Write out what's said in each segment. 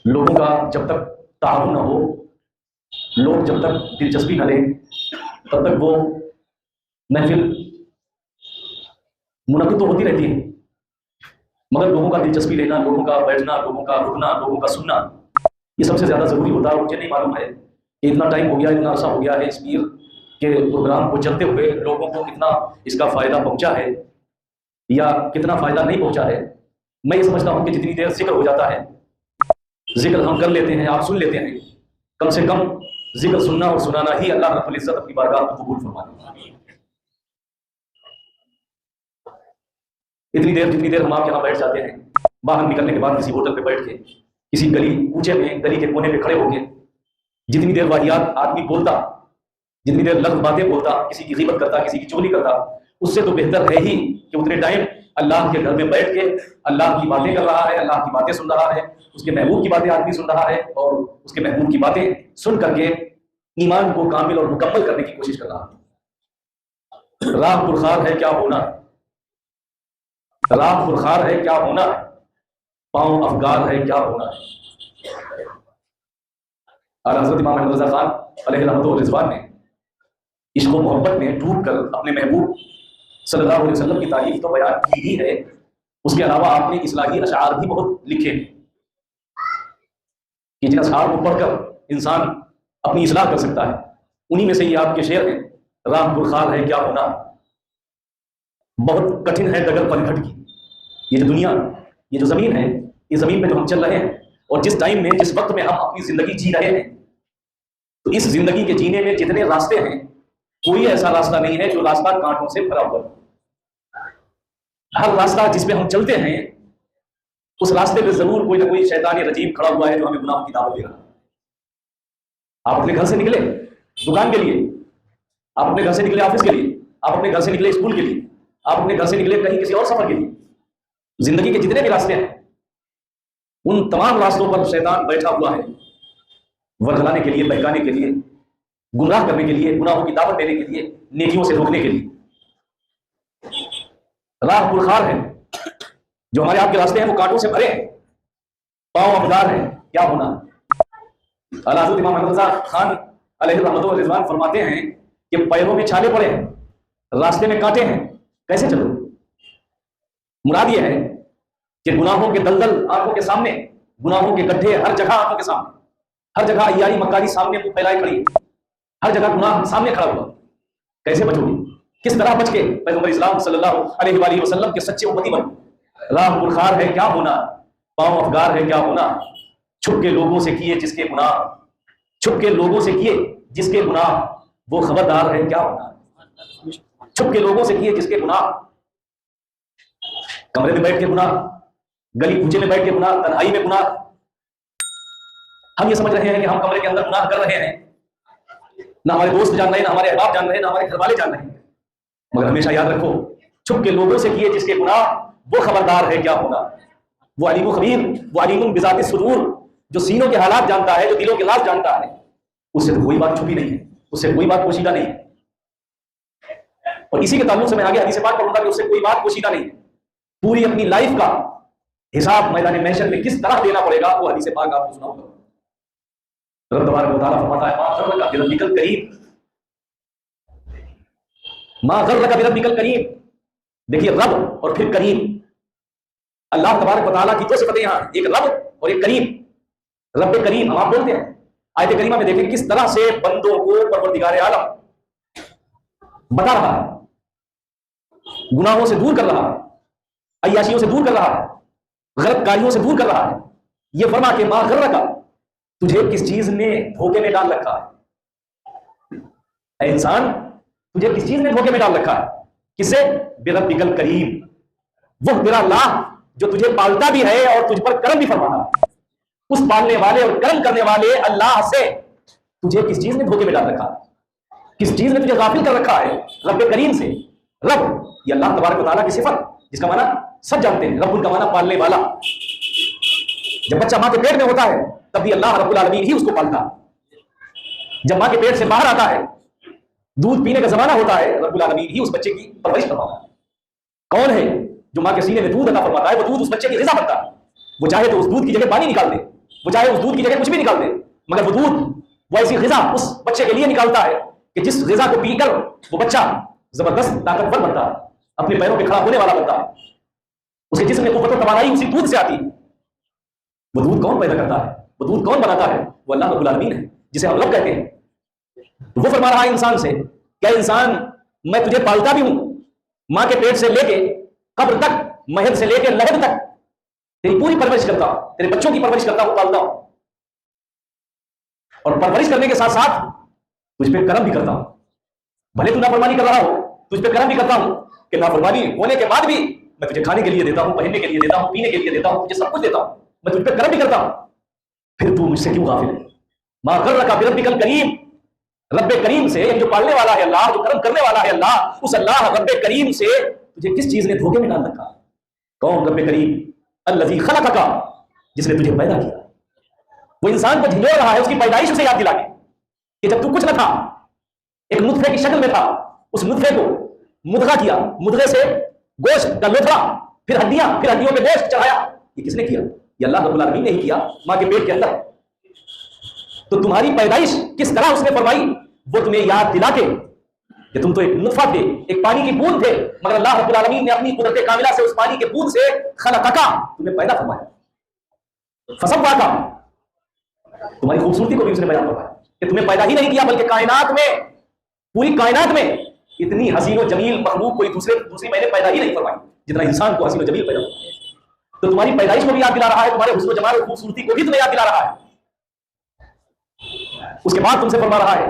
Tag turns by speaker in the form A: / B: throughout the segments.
A: लोगों का जब तक ताउन न हो, लोग जब तक दिलचस्पी न लें, तब तक वो महफिल मुनक़िद तो होती रहती है। मगर लोगों का दिलचस्पी लेना, लोगों का बैठना, लोगों का रुकना, लोगों का सुनना, ये सबसे ज़्यादा ज़रूरी होता है। मुझे नहीं मालूम है कि इतना टाइम हो गया, इतना अर्सा हो गया है इस पीर के प्रोग्राम को चलते हुए लोगों को कितना इसका फ़ायदा पहुंचा है या कितना फ़ायदा नहीं पहुंचा है। मैं ये समझता हूं कि जितनी देर जिक्र हो जाता है, जिक्र हम कर लेते हैं, आप सुन लेते हैं, कम से कम जिक्र सुनना और सुनाना ही अल्लाह रब्बुल इज्जत अपनी बारगाह में कबूल फरमाए। जितनी देर हम आप यहाँ बैठ जाते हैं, बाहर निकलने के बाद किसी होटल पे बैठ के, किसी गली ऊंचे में, गली के कोने पे खड़े होके, जितनी देर वाहियात आदमी बोलता, जितनी देर लफ्ज़ बातें बोलता, किसी की ग़ीबत करता, किसी की चुगली करता, उससे तो बेहतर है ही कि उतने टाइम अल्लाह के घर में बैठ के अल्लाह की बातें कर रहा है, अल्लाह की बातें सुन रहा है, उसके महबूब की बातें आदमी सुन रहा है और उसके महबूब की बातें सुन करके ईमान को कामिल और मुकम्मल करने की कोशिश कर रहा है। राह पुरखार है क्या होना है, राह पुरखार है क्या होना है, पाँव अफगार है क्या होना है। और हज़रत इमाम अहमद रज़ा खान अलैहि रहमत व रिज़वान ने इश्क़ व मोहब्बत में डूब कर अपने महबूब सल्लल्लाहु अलैहि वसल्लम की तारीफ तो बयान की ही है, उसके अलावा आपने इस्लाही अशआर भी बहुत लिखे हैं कि जिन अशआर को पढ़कर इंसान अपनी इस्लाह कर सकता है। उन्हीं में से ये आपके शेर हैं, राह पुरखार है क्या होना, बहुत कठिन है डगर पनघट की। ये जो दुनिया, ये जो ज़मीन है, इस ज़मीन पे जो हम चल रहे हैं और जिस टाइम में, जिस वक्त में हम अपनी ज़िंदगी जी रहे हैं, तो इस ज़िंदगी के जीने में जितने रास्ते हैं, कोई ऐसा रास्ता नहीं है जो रास्ता कांटों से भरा हुआ है। हर रास्ता जिस पे हम चलते हैं, उस रास्ते पे जरूर कोई ना कोई शैतान रजीम खड़ा हुआ है जो हमें गुनाह की दावत दे रहा है। आप अपने घर से निकले दुकान के लिए, आप अपने घर से निकले ऑफिस के लिए, आप अपने घर से निकले स्कूल के लिए, आप अपने घर से निकले कहीं किसी और सफर के लिए, जिंदगी के जितने भी रास्ते हैं, उन तमाम रास्तों पर शैतान बैठा हुआ है, वर्गलाने के लिए, बहकाने के लिए, गुमराह करने के लिए, गुनाहों की दावत देने के लिए, नेकियों से रोकने के लिए। राह पुरखार है, जो हमारे आपके रास्ते हैं वो कांटों से भरे हैं, पांव अफगार है क्या होना। हज़रत इमाम अहमद रज़ा खान अलैहि रहमत व रिज़वान फरमाते हैं कि पैरों में छाले पड़े हैं, रास्ते में कांटे हैं, कैसे चलो। मुराद ये है कि गुनाहों के दलदल आंखों के सामने, गुनाहों के गड्ढे हर जगह आंखों के सामने, हर जगह अय्यारी मक्कारी सामने मुंह फैलाए खड़ी है, हर जगह गुनाह सामने खड़ा हुआ, कैसे बचोगे, किस तरह बच के पैगंबर इस्लाम सल्लल्लाहु अलैहि वसल्लम के सच्चे उम्मती बनो। राह पुरखार है क्या होना, पांव अफगार है क्या होना, छुप के लोगों से किए जिसके गुनाह, छुप के लोगों से किए जिसके गुनाह, वो खबरदार है क्या होना। छुप के लोगों से किए जिसके गुनाह, कमरे में बैठ के गुनाह, गली कूचे में बैठ के गुनाह, तन्हाई में गुनाह। हम ये समझ रहे हैं कि हम कमरे के अंदर गुनाह कर रहे हैं, ना हमारे दोस्त जान रहे हैं, ना हमारे अहबाब जान रहे हैं, ना हमारे घर वाले जान रहे हैं, मगर हमेशा याद रखो, छुप के लोगों से किए जिसके गुनाह, वो खबरदार है क्या होना। वो अलीम खबीर, वो अलीम बिज़ाति सुदूर, जो सीनों के हालात जानता है, जो दिलों के राज जानता है, उससे तो कोई बात छुपी नहीं है, उससे कोई बात पोशीदा नहीं है। और इसी के ताल्लुक से मैं आगे हदीस पाक पढ़ूंगा कि उससे कोई बात पोशीदा नहीं है। पूरी अपनी लाइफ का हिसाब मैदान महशर में किस तरह देना पड़ेगा, वो हदीस पाक आपको सुनाऊंगा। रब तबारक व तआला फरमाता है, मा ग़र्रका बिरब्बिकल करीम, मा ग़र्रका बिरब्बिकल करीम। देखिए, रब और फिर करीम, अल्लाह तबारक व तआला की दो सिफतें यहाँ, एक रब और एक करीम। रब करीम हम आप बोलते हैं, आयत करीमा में देखें किस तरह से बंदों को परवरदिगार आलम बता रहा है, गुनाहों से दूर कर रहा है, अय्याशियों से दूर कर रहा है, गलतकारियों से दूर कर रहा है। ये फरमा के मा ग़र्रका, तुझे किस चीज ने धोखे में डाल रखा है। ऐ इंसान, तुझे किस चीज ने धोखे में डाल रखा है, किसे, बिरब्बिकल करीम, वह तेरा अल्लाह जो तुझे पालता भी है और तुझ पर करम भी फरमाता है। उस पालने वाले और करम करने वाले अल्लाह से तुझे किस चीज ने धोखे में डाल रखा है, किस चीज ने तुझे गाफिल कर रखा है। रब करीम से, रब ये अल्लाह तबारक व तआला की सिफत, जिसका माना सब जानते हैं, रब का माना पालने वाला। जब बच्चा मां के पेट में होता है तब भी अल्लाह रब्बुल आलमीन ही उसको पालता है। जब मां के पेट से बाहर आता है, दूध पीने का जमाना होता है, रब्बुल आलमीन ही उस बच्चे की परवरिश करवाता है। कौन है जो मां के सीने में दूध अता फरमाता है, वो दूध उस बच्चे की ग़िज़ा बनता है। वो चाहे तो उस दूध की जगह पानी निकाल दे, वो चाहे उस दूध की जगह कुछ भी निकाल दे, मगर वो दूध, वो ऐसी ग़िज़ा उस बच्चे के लिए निकालता है कि जिस ग़िज़ा को पीकर वो बच्चा जबरदस्त ताकतवर बनता है, अपने पैरों पे खड़ा होने वाला बनता है, उसके जिस्म में क़ुव्वत और तवानाई उसी दूध से आती है। वो दूध कौन पैदा करता है, वो दूध कौन बनाता है? वो अल्लाह रब्बुल आलमीन है, जिसे हम रब कहते हैं। तो वो फरमा रहा है इंसान से, क्या इंसान, मैं तुझे पालता भी हूं, मां के पेट से लेके कब्र तक, महल से लेके लहद तक तेरी पूरी परवरिश करता हूं, तेरे बच्चों की परवरिश करता हूं, पालता हूं, और परवरिश करने के साथ साथ तुझ पे करम भी करता हूं। भले तू नाफरमानी कर रहा हो, तुझ पे करम भी करता हूं कि नाफरमानी होने के बाद भी मैं तुझे खाने के लिए देता हूं, पहनने के लिए देता हूं, पीने के लिए देता हूं, तुझे सब कुछ देता हूं, मैं तुझ पे करम भी करता हूं, फिर तू मुझसे क्यों गाफिल है? मा गर्रका बिरब्बिकल करीम, रब्बे करीम से, जो पालने वाला है अल्लाह, जो करम करने वाला है अल्लाह, उस अल्लाह रब्बे करीम से तुझे किस चीज ने धोखे में डाल रखा? कौन रब्बे करीम? अल्लज़ी खलक़का, जिसने तुझे पैदा किया। वो इंसान को झिझोड़ रहा है उसकी पैदाइश से याद दिला के कि जब तू कुछ न था, एक नुत्फे की शक्ल में था, उस नुत्फे को मुद्गा किया, मुद्गे से गोश्त का लोथड़ा, फिर हड्डियां, फिर हड्डियों पे गोश्त चढ़ाया। ये किसने किया? ये अल्लाह रब्बुल आलमीन ने ही किया, मां के पेट के अंदर। तो तुम्हारी पैदाइश किस तरह उसने फरमाई, वो तुम्हें याद दिला के कि तुम तो एक नुत्फा थे, एक पानी की बूंद थे, मगर अल्लाह रब्बुल आलमीन ने अपनी कुदरत कामिला से उस पानी के बूंद से खलक़का, तुम्हें पैदा फरमाया, फसव्वाका, तुम्हारी खूबसूरती को भी उसने बयान फरमाया कि तुम्हें पैदा ही नहीं किया, बल्कि कायनात में, पूरी कायनात में इतनी हसीन और जमील मखलूक कोई दूसरी मैंने पैदा ही नहीं फरमाई जितना इंसान को हसीन और जमील पैदा फरमाया। तो तुम्हारी पैदाइश को भी याद दिला रहा है, तुम्हारे हुस्न और जमाल और खूबसूरती को भी तुम्हें याद दिला रहा है। उसके बाद तुमसे फरमा रहा है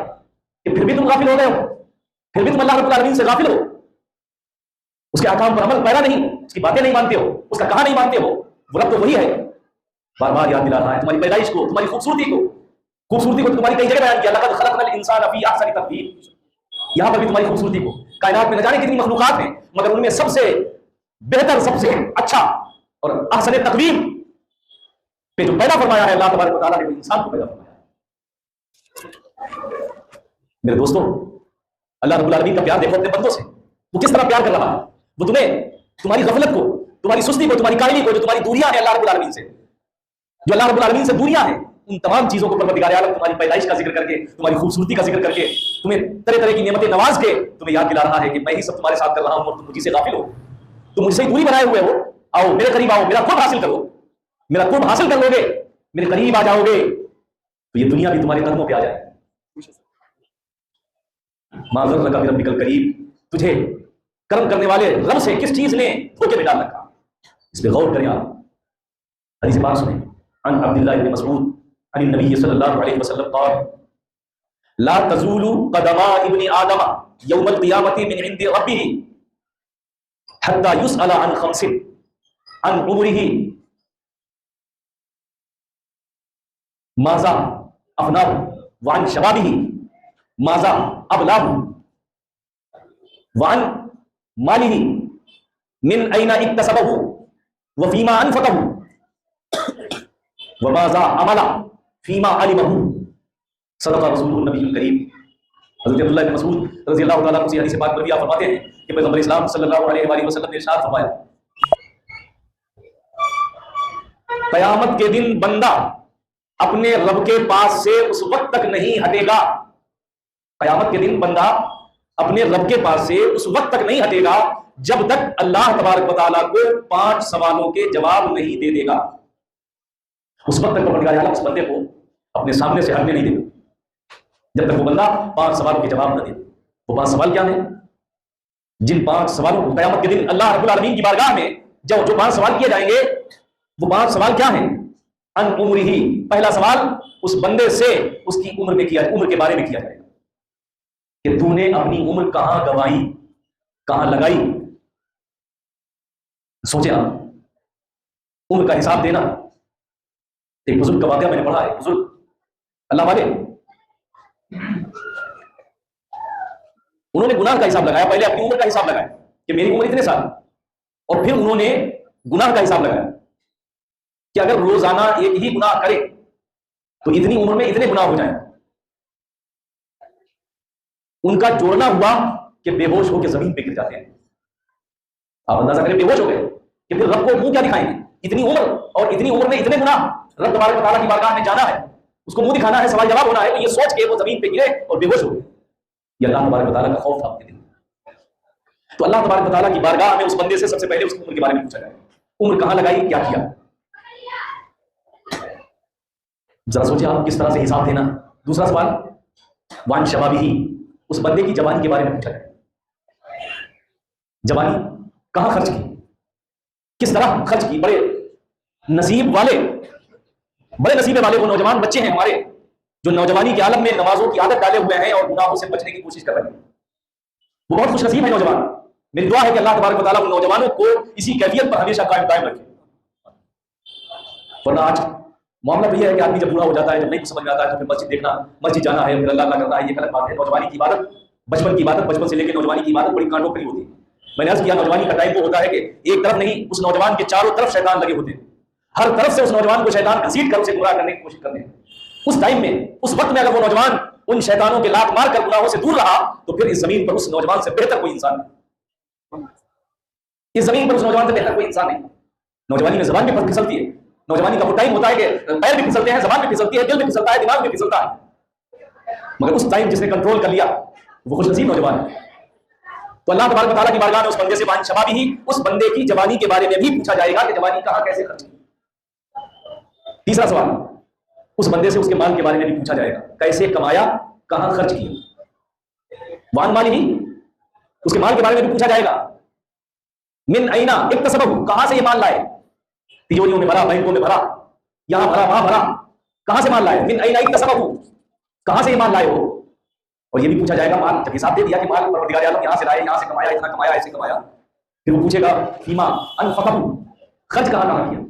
A: कि फिर भी तुम गाफिल हो गए हो, फिर भी तुम अल्लाह रब्बुल आलमीन से गाफिल हो, उसके अहकाम पर अमल पैदा नहीं, उसकी बातें नहीं मानते हो, उसका कहा नहीं मानते हो। वो रब तो वही है, बार बार याद दिला रहा है तुम्हारी पैदाइश को, तुम्हारी खूबसूरती को तो तुम्हारी कई जगह बयान किया, लक़द खलक़नल इंसान फी अहसनि तक़वीम। यहां पर भी तुम्हारी खूबसूरती को, कायनात में न जाने कितनी मखलूकात हैं, मगर उनमें सबसे बेहतर, सबसे अच्छा और अहसन तक़वीम पे जो पैदा फरमाया है अल्लाह तबारक व तआला ने, इंसान को पैदा फरमाया। मेरे दोस्तों, अल्लाह रब्बुल आलमीन का प्यार देखो अपने बंदों से, वो किस तरह प्यार कर रहा है। वो तुम्हें, तुम्हारी गफलत को, तुम्हारी सुस्ती को, तुम्हारी कायली को, जो तुम्हारी दूरियां हैं अल्लाह रब्बुल आलमीन से, जो अल्लाह रब्बुल आलमीन से दूरियां हैं, उन तमाम चीजों को परवरदिगार आलम तुम्हारी पैदाइश का जिक्र करके, तुम्हारी खूबसूरती का जिक्र करके, तुम्हें तरह तरह की नेमतें नवाज के तुम्हें याद दिला रहा है कि मैं ही सब तुम्हारे साथ कर रहा हूं और तुम मुझसे गाफिल हो, तुम मुझसे दूरी बनाए हुए हो। आओ मेरे करीब आओ, मेरा कुर्ब हासिल करो, मेरा कुर्ब हासिल कर लोगे, मेरे करीब आ जाओगे तो ये दुनिया भी तुम्हारे कदमों पे आ जाएगी। मा ग़र्रका बिरब्बिकल करीम, तुझे कर्म करने वाले रब से किस चीज ने धोखे में डाल रखा? इस पे गौर करें आप। हदीस पाक सुने, अन अब्दुल्लाह इब्न मसऊद अन नबी सल्लल्लाहु अलैहि वसल्लम क़ाल ला तज़ूलु क़दमा इब्न आदम यौमल क़ियामति मिन इंदि रब्बिही हत्ता युसअला अन खमसिन अन उमरिही माज़ा अफ़नाहु व अन शबाबिही माज़ा अबलाहु व अन मालिही मिन ऐना इक्तसबहु व फ़ीमा अनफ़क़हु व माज़ा अमला फ़ीमा अलिमहु। सदक़ा रसूलुन नबीयुल करीम। हज़रत अब्दुल्लाह इब्न मसऊद रज़ियल्लाहु तआला अन्हु से हदीस पाक में फरमाते हैं कि पैगंबर इस्लाम सल्लल्लाहु अलैहि वसल्लम ने इरशाद फरमाया, क़यामत के दिन बंदा अपने रब के पास से उस वक्त तक नहीं हटेगा, क़यामत के दिन बंदा अपने रब के पास से उस वक्त तक नहीं हटेगा जब तक अल्लाह तबारक व तआला को 5 सवालों के जवाब नहीं दे देगा। उस वक्त तक परवरदिगार आलम उस बंदे को अपने सामने से हटने नहीं देगा जब तक वो बंदा 5 सवालों के जवाब न दे। वो 5 सवाल क्या है? जिन 5 सवालों को क़यामत के दिन अल्लाह रब्बुल आलमीन की बारगाह में जो 5 सवाल किए जाएंगे, वो 5 सवाल क्या हैं? अन उम्रिही, पहला सवाल उस बंदे से उसकी उम्र के बारे में किया जाएगा कि तूने अपनी उम्र कहां गंवाई, कहां लगाई। सोचे आप, उम्र का हिसाब देना। एक बुजुर्ग का वाकया मैंने पढ़ा है, बुजुर्ग अल्लाह वाले, उन्होंने गुनाह का हिसाब लगाया, पहले अपनी उम्र का हिसाब लगाया कि मेरी उम्र इतने साल, और फिर उन्होंने गुनाह का हिसाब लगाया कि अगर रोजाना एक ही गुनाह करे तो इतनी उम्र में इतने गुनाह हो जाए। उनका जोड़ना हुआ कि बेहोश होकर जमीन पे गिर जाते हैं। आप अंदाजा करें, बेहोश हो गए कि फिर रब को मुंह क्या दिखाएंगे? इतनी उम्र और इतनी उम्र में इतने गुनाह। रब तबारक व तआला की बारगाह में जाना है, उसको मुंह दिखाना है, सवाल जवाब होना है, तो ये सोच के वो जमीन पे गिरे और बेहोश हो गए। ये अल्लाह तबारक व तआला का खौफ था उनके दिल में। तो अल्लाह तबारक व तआला की बारगाह में उस बंदे से सबसे पहले उसकी उम्र के बारे में पूछा जाए, उम्र कहां लगाई, क्या किया। जरा सोचिए आप किस तरह से हिसाब देना। दूसरा सवाल, वान शबाबिही, उस बंदे की जवानी के बारे में पूछा जाए। जवानी कहां खर्च की, किस तरह खर्च की। बड़े नसीब वाले, बड़े नसीबे वाले वो नौजवान बच्चे हैं हमारे जो नौजवानी के आलम में नमाजों की आदत डाले हुए हैं और गुनाहों से बचने की कोशिश कर रहे हैं। वो बहुत खुश नसीब है नौजवान। मेरी दुआ है कि अल्लाह तबारक व तआला उन नौजवानों को इसी कैफियत पर हमेशा कायम दायम रखे। वरना आज मामला तो यह है कि आदमी जब बूढ़ा हो जाता है, जब नहीं समझ में आता है, तो फिर मस्जिद देखना, मस्जिद जाना है, फिर अल्लाह करना है, ये गलत बात है। नौजवानी की इबादत, बचपन की इबादत, बचपन से लेकर नौजवानी की इबादत बड़ी कांटों पर होती है। मैंने अर्ज किया, नौजवानी का टाइम वो होता है कि एक तरफ नहीं, उस नौजवान के चारों तरफ शैतान लगे होते हैं। हर तरफ से उस नौजवान को शैतान घसीट कर उसे गुमराह करने की कोशिश करते हैं। उस टाइम में, उस वक्त में अगर वो नौजवान उन शैतानों के लात मार कर गुनाहों से दूर रहा, तो फिर इस जमीन पर उस नौजवान से बेहतर कोई इंसान नहीं। इस जमीन पर उस नौजवान से बेहतर कोई इंसान नहीं। नौजवानी में जबान भी फिसलती है। नौजवानी का वो टाइम होता है कि पैर भी फिसलते हैं, जबान भी फिसलती है, दिल भी फिसलता है, दिमाग भी फिसलता है। मगर उस टाइम जिसने कंट्रोल कर लिया वो खुशनसीब नौजवान है। तो अल्लाह तबारक व तआला की बारगाह में उस बंदे से वान शबाबिही, उस बंदे की जवानी के बारे में भी पूछा जाएगा कि जवानी कहां कैसे खर्च की। तीसरा सवाल, उस बंदे से उसके माल के बारे में भी पूछा जाएगा, कैसे कमाया, कहां खर्च किया। वान मालिही, उसके माल के बारे में भी पूछा जाएगा। मिन ऐना इक्तसबहु, कहां से ये माल लाए। तिजोरियों में भरा, बैंकों में भरा, यहां भरा, वहां भरा, कहां से माल लाए। मिन ऐना इक्तसबहु, कहां से ये माल लाए हो। और ये भी पूछा जाएगा, माल जब हिसाब दे दिया कि माल परवरदिगार आलम यहां से लाए, यहां से कमाया, इतना कमाया, ऐसे कमाया, फिर वो पूछेगा फीमा अनफकहु, खर्च कहां कहां किया।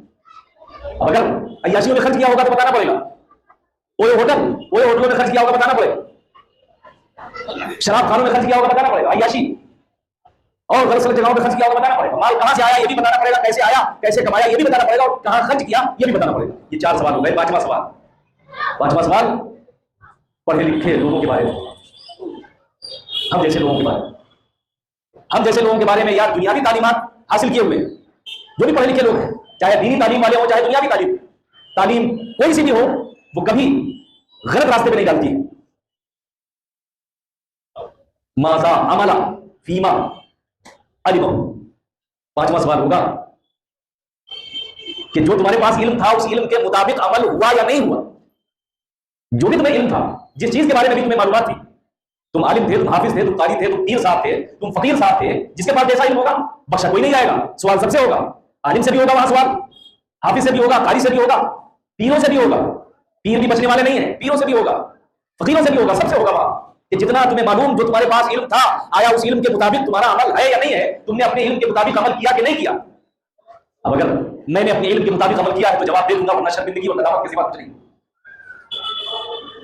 A: अब अगर अय्याशियों में खर्च किया होगा तो बताना पड़ेगा, ओए होटलों में खर्च किया होगा बताना पड़ेगा, शराब खानों में खर्च किया होगा बताना पड़ेगा, अय्याशी और गलत जगहों में खर्च किया होगा बताना पड़ेगा। माल कहां से आया ये भी बताना पड़ेगा, कैसे आया, कैसे कमाया ये भी बताना पड़ेगा, और कहां खर्च किया ये भी बताना पड़ेगा। ये 4 सवाल हो गए। पांचवा सवाल पढ़े लिखे लोगों के बारे में, हम जैसे लोगों के बारे में यार दुनियावी तालीमात हासिल किए हुए, जो भी पढ़े लिखे लोग हैं, चाहे दीनी तालीम वाले हो, चाहे दुनियावी तालीम कोई सी भी हो, वो कभी गलत रास्ते पे नहीं डालती है। माज़ा अमला फीमा अलिमहु, पांचवा सवाल होगा कि जो तुम्हारे पास इल्म था उस इल्म के मुताबिक अमल हुआ या नहीं हुआ। जो भी तुम्हें इल्म था, जिस चीज के बारे में भी तुम्हें मालूमात थी, तुम आलिम थे, तुम हाफिज थे, तुम कारी थे, तुम पीर साहब थे, तुम फकीर साहब थे, जिसके पास जैसा इल्म होगा बख्शा कोई नहीं जाएगा। सवाल सबसे होगा, आलिम से भी होगा वहां सवाल, हाफिज से भी होगा, कारी से भी होगा, पीरों से भी होगा। पीर भी बचने वाले नहीं है, पीरों से भी होगा, फकीरों से भी होगा, सबसे होगा वहां कि जितना तुम्हें मालूम, जो तुम्हारे पास इल्म था, आया उस इल्म के मुताबिक तुम्हारा अमल है या नहीं है, तुमने अपने इल्म के मुताबिक अमल किया कि नहीं किया। अब अगर मैंने अपने इल्म के मुताबिक अमल किया है तो जवाब दे दूंगा, वरना शर्मिंदगी और नदामत की सिवा कुछ नहीं।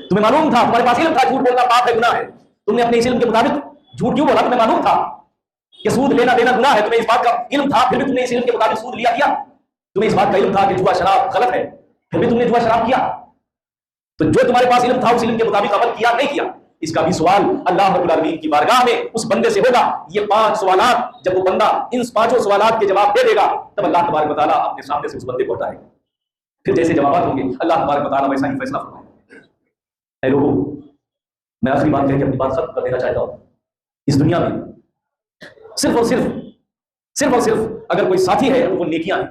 A: तुम्हें मालूम था, तुम्हारे पास इल्म था, झूठ बोलना पाप है, गुनाह है, तुमने अपने इस इल्म के मुताबिक झूठ क्यों बोला। तुम्हें मालूम था कि सूद लेना देना गुनाह है, तुम्हें इस बात का इल्म था, फिर भी तुमने इस इल्म के मुताबिक सूद लिया किया। तुम्हें इस बात का इल्म था कि जुआ शराब गलत है, फिर भी तुमने जुआ शराब किया। तो जो तुम्हारे पास इल्म था उस इल्म के मुताबिक अमल किया नहीं किया, इसका भी सवाल अल्लाह रब्बुल आलमीन की बारगाह में उस बंदे से होगा। ये 5 सवालात जब वो बंदा इन 5 सवालात के जवाब दे देगा, तब अल्लाह तबारक व तआला अपने सामने से उस बंदे को हटाएगा। फिर जैसे जवाब होंगे अल्लाह तबारक व तआला वैसा ही फैसला फरमाएगा। ऐ लोगों, मैं आखिरी बात करके अपनी बात खत्म कर देना चाहता हूं। इस दुनिया में सिर्फ और सिर्फ अगर कोई साथी है तो वो नेकियां हैं,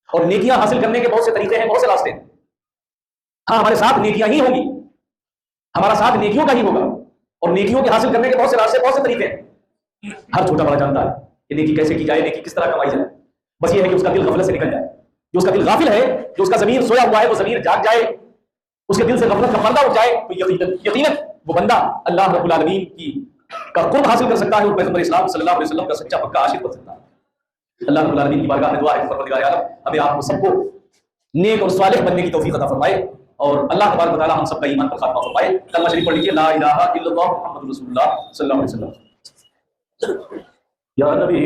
A: और नेकियां हासिल करने के बहुत से तरीके हैं, बहुत से रास्ते हैं। हाँ, हमारे साथ नेकियां ही होंगी, हमारा साथ नेकियों का ही होगा, और नेकियों के हासिल करने के बहुत से रास्ते, बहुत से तरीके हैं। हर छोटा बड़ा जानता है कि नेकी कैसे की जाए, नेकी किस तरह कमाई जाए। बस ये है कि उसका दिल गफलत से निकल जाए। जो उसका दिल गाफिल है, जो उसका ज़मीर सोया हुआ है, वो ज़मीर जाग जाए, उसके दिल से गफलत का पर्दा उठ जाए, तो यकीनन वो बंदा अल्लाह रब्बुल आलमीन की का कुर्ब हासिल कर सकता है और पैगंबर इस्लाम सल्लल्लाहु अलैहि वसल्लम का सच्चा पक्का आशिक बन सकता है। अल्लाह रब्बुल आलमीन की बारगाह में दुआ है परवरदिगार आलम हमें आपको सबको नेक और सालिह बनने की तौफीक अता फरमाए, और अल्लाह तबारक व तआला हम सबका ईमान पर खात्मा फरमाए। कलमा शरीफ पढ़ लीजिए, ला इलाहा इल्लल्लाह मुहम्मदुर रसूलुल्लाह सल्लल्लाहु अलैहि वसल्लम। या नबी